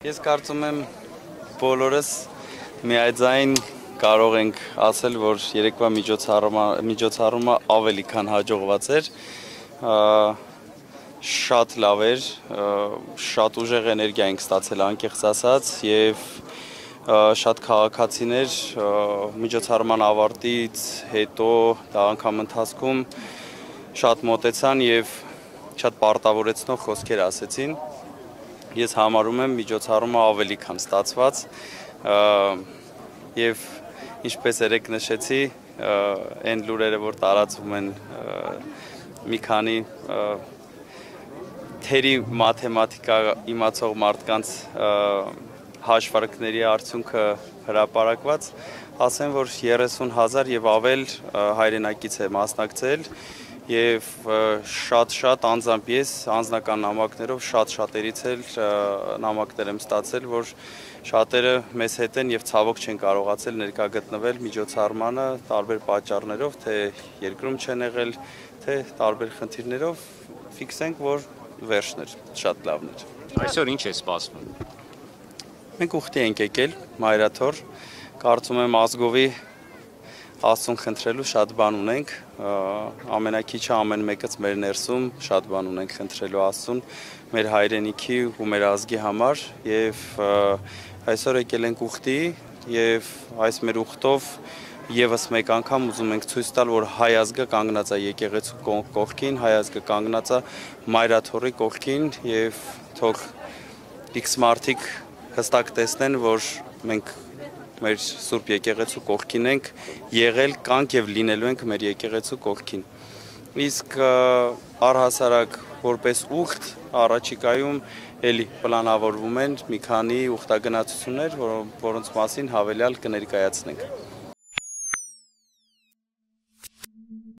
Ես կարծում եմ բոլորս միաձայն կարող ենք ասել, որ երեկվա միջոցառումը ավելի քան հաջողված էր, շատ լավ էր, շատ ուժեղ էներգիա ենք ստացել անկեղծ ասած եւ շատ քաղաքացիներ միջոցառման ավարտից հետո դա անգամ ընթացքում շատ մոտեցան եւ շատ պարտավորեցնող խոսքեր ասեցին։ Ես համարում եմ միջոցառումը ավելի քան ստացված եւ ինչպես երեք նշեցի, այն լուրերը, որ տարածվում են մի քանի թերի մաթեմատիկա իմացող մարդկանց հաշվարկների արդյունքը հրապարակված, ասեմ, որ 30,000 եւ ավել հայրենակից է մասնակցել եւ շատ անձամբ ես անձնական նամակներով շատերից էլ նամակներ եմ ստացել, որ շատերը մեզ հետ են եւ ցավոք չեն կարողացել ներկա գտնվել միջոցառմանը տարբեր պատճառներով, թե երկրում չեն եղել, թե տարբեր խնդիրներով, ֆիքսենք, որ վերջն էր, շատ լավն էր։ Այսօր ինչ է սպասվում։ Մենք ուխտի ենք եկել մայրաթոր, կարծում եմ ազգովի Աստծուն խնդրելու շատ բան ունենք, ամենակիչը ամեն մեկից մեր ներսում շատ բան ունենք խնդրելու Աստծուն, մեր հայրենիքի ու մեր ազգի համար եւ այսօր եկել ենք ուխտի եւ այս մեր ուխտով եւս մեկ անգամ ուզում ենք ցույց տալ, որ հայ ազգը կանգնած է եկեղեցու կողքին, հայ ազգը կանգնած է մայրաթորի կողքին եւ թող X մարդիկ հստակ տեսնեն, որ մենք մեր Սուրբ եկեղեցու կողքին ենք եղել, կանք եւ լինելու ենք մեր եկեղեցու կողքին։ Իսկ առհասարակ որպես ուխտ առաջիկայում էլի պլանավորվում են մի քանի ուխտագնացություններ, որոնց մասին հավելյալ կներկայացնենք։